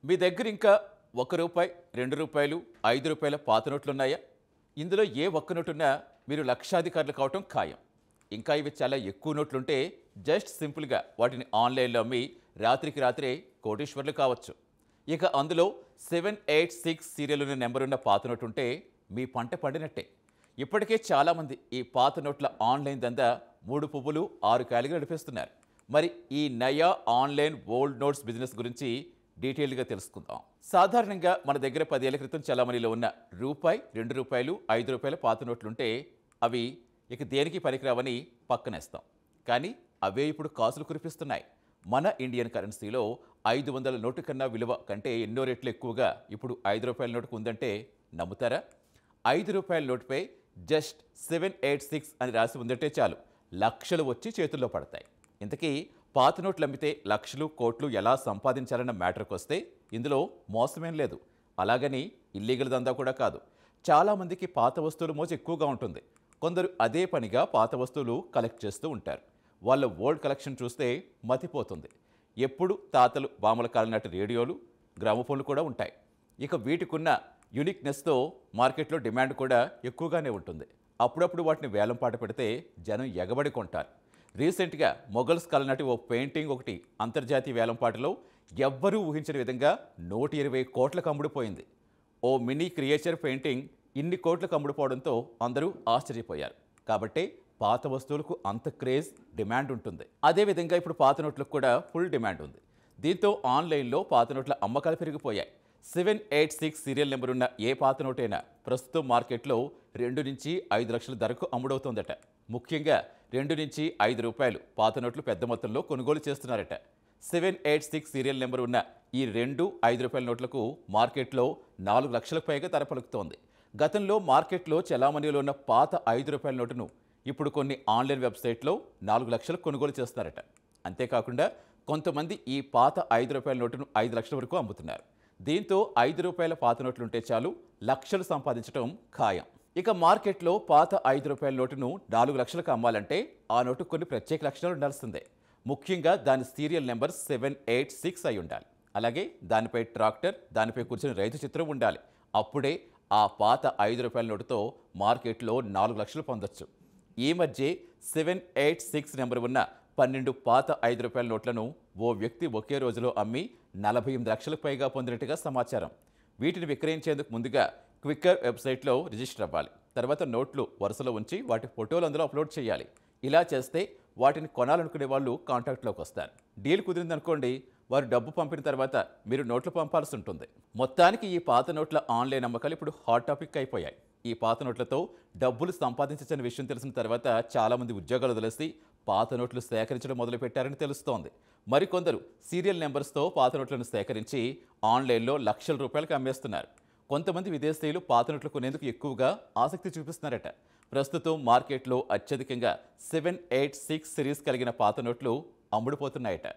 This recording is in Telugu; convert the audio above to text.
మీ దగ్గర ఇంకా రూ. 1, రూ. 2, రూ. 5 పాత నోట్లున్నాయా? ఇందులో ఏ ఒక్క నోటున్నా మీరు లక్షాధికారులు కావటం ఖాయం. ఇంకా ఇవి చాలా ఎక్కువ నోట్లుంటే జస్ట్ సింపుల్గా వాటిని ఆన్లైన్లో అమ్మి రాత్రికి రాత్రే కోటీశ్వర్లు కావచ్చు. ఇక అందులో 786 సీరియల్ ఉన్న నెంబర్ ఉన్న పాత నోటు ఉంటే మీ పంట పండినట్టే. ఇప్పటికే చాలామంది ఈ పాత నోట్ల ఆన్లైన్ దందా 3 పువ్వులు 6 కాయలుగా నడిపిస్తున్నారు. మరి ఈ నయా ఆన్లైన్ ఓల్డ్ నోట్స్ బిజినెస్ గురించి డీటెయిల్గా తెలుసుకుందాం. సాధారణంగా మన దగ్గర 10 ఏళ్ల క్రితం చలామణిలో ఉన్న రూపాయి, రూ. 2, రూ. 5 పాత నోట్లుంటే అవి ఇక దేనికి పనికిరావని పక్కనేస్తాం. కానీ అవే ఇప్పుడు కాసులు కురిపిస్తున్నాయి. మన ఇండియన్ కరెన్సీలో 500 నోటు కన్నా విలువ కంటే ఎన్నో రెట్లు ఎక్కువగా ఇప్పుడు రూ. 5 నోటుకు ఉందంటే నమ్ముతారా? రూ. 5 నోటుపై జస్ట్ 786 అని రాసి ఉందంటే చాలు, లక్షలు వచ్చి చేతుల్లో పడతాయి. ఇంతకీ పాత నోట్లు అమ్మితే లక్షలు కోట్లు ఎలా సంపాదించాలన్న మ్యాటర్కి వస్తే ఇందులో మోసమేం లేదు. అలాగని ఇల్లీగల్ దందా కూడా కాదు. చాలామందికి పాత వస్తువుల మోజు ఎక్కువగా ఉంటుంది. కొందరు అదే పనిగా పాత వస్తువులు కలెక్ట్ చేస్తూ ఉంటారు. వాళ్ళ ఓల్డ్ కలెక్షన్ చూస్తే మతిపోతుంది. ఎప్పుడు తాతలు బామల కాలం నాటి రేడియోలు, గ్రామఫోన్లు కూడా ఉంటాయి. ఇక వీటికున్న యూనిక్నెస్తో మార్కెట్లో డిమాండ్ కూడా ఎక్కువగానే ఉంటుంది. అప్పుడప్పుడు వాటిని వేలం పాట పెడితే జనం ఎగబడి కొంటారు. రీసెంట్గా మొఘల్స్ కాలం నాటి ఓ పెయింటింగ్ ఒకటి అంతర్జాతీయ వేలంపాటలో ఎవ్వరూ ఊహించని విధంగా 120 కోట్లకు అమ్ముడుపోయింది. ఓ మినీ క్రియేచర్ పెయింటింగ్ ఇన్ని కోట్లకు అమ్ముడుపోవడంతో అందరూ ఆశ్చర్యపోయారు. కాబట్టే పాత వస్తువులకు అంత క్రేజ్, డిమాండ్ ఉంటుంది. అదేవిధంగా ఇప్పుడు పాత నోట్లకు కూడా ఫుల్ డిమాండ్ ఉంది. దీంతో ఆన్లైన్లో పాత నోట్ల అమ్మకాలు పెరిగిపోయాయి. 786 సీరియల్ నెంబర్ ఉన్న ఏ పాత నోటైనా ప్రస్తుతం మార్కెట్లో 2 నుంచి 5 లక్షల ధరకు అమ్ముడవుతోందట. ముఖ్యంగా 2 నుంచి 5 రూపాయలు పాత నోట్లు పెద్ద మొత్తంలో కొనుగోలు చేస్తున్నారట. 786 సీరియల్ నెంబర్ ఉన్న ఈ 2, 5 రూపాయల నోట్లకు మార్కెట్లో 4 లక్షలకు పైగా ధర పలుకుతోంది. గతంలో మార్కెట్లో చలామణిలో ఉన్న పాత 5 రూపాయల నోటును ఇప్పుడు కొన్ని ఆన్లైన్ వెబ్సైట్లో 4 లక్షలకు కొనుగోలు చేస్తున్నారట. అంతేకాకుండా కొంతమంది ఈ పాత 5 రూపాయల నోటును 5 లక్షల వరకు అమ్ముతున్నారు. దీంతో 5 రూపాయల పాత నోట్లుంటే చాలు, లక్షలు సంపాదించడం ఖాయం. ఇక మార్కెట్లో పాత 5 రూపాయల నోటును 4 లక్షలకు అమ్మాలంటే ఆ నోటు కొన్ని ప్రత్యేక లక్షణాలు ఉండాల్సిందే. ముఖ్యంగా దాని సీరియల్ నెంబర్ 786 అయి ఉండాలి. అలాగే దానిపై ట్రాక్టర్, దానిపై కూర్చుని రైతు చిత్రం ఉండాలి. అప్పుడే ఆ పాత 5 రూపాయల నోటుతో మార్కెట్లో 4 లక్షలు పొందొచ్చు. ఈ మధ్య 786 నెంబర్ ఉన్న 12 పాత 5 రూపాయల నోట్లను ఓ వ్యక్తి ఒకే రోజులో అమ్మి 48 లక్షలకు పైగా పొందినట్టుగా సమాచారం. వీటిని విక్రయించేందుకు ముందుగా క్విక్కర్ వెబ్సైట్లో రిజిస్టర్ అవ్వాలి. తర్వాత నోట్లు వరుసలో ఉంచి వాటి ఫోటోలు అందులో అప్లోడ్ చేయాలి. ఇలా చేస్తే వాటిని కొనాలనుకునే వాళ్ళు కాంటాక్ట్లోకి వస్తారు. డీల్ కుదిరిందనుకోండి, వారు డబ్బు పంపిన తర్వాత మీరు నోట్లు పంపాల్సి ఉంటుంది. మొత్తానికి ఈ పాత నోట్ల ఆన్లైన్ అమ్మకాలు ఇప్పుడు హాట్ టాపిక్ అయిపోయాయి. ఈ పాత నోట్లతో డబ్బులు సంపాదించని విషయం తెలిసిన తర్వాత చాలామంది ఉద్యోగాలు వదిలేసి పాత నోట్లు సేకరించడం మొదలుపెట్టారని తెలుస్తోంది. మరికొందరు సీరియల్ నెంబర్స్తో పాత నోట్లను సేకరించి ఆన్లైన్లో లక్షల రూపాయలకు అమ్మేస్తున్నారు. కొంతమంది విదేశీయులు పాత నోట్లు కొనేందుకు ఎక్కువగా ఆసక్తి చూపిస్తున్నారట. ప్రస్తుతం మార్కెట్లో అత్యధికంగా 786 సిరీస్ కలిగిన పాత నోట్లు అమ్ముడుపోతున్నాయట.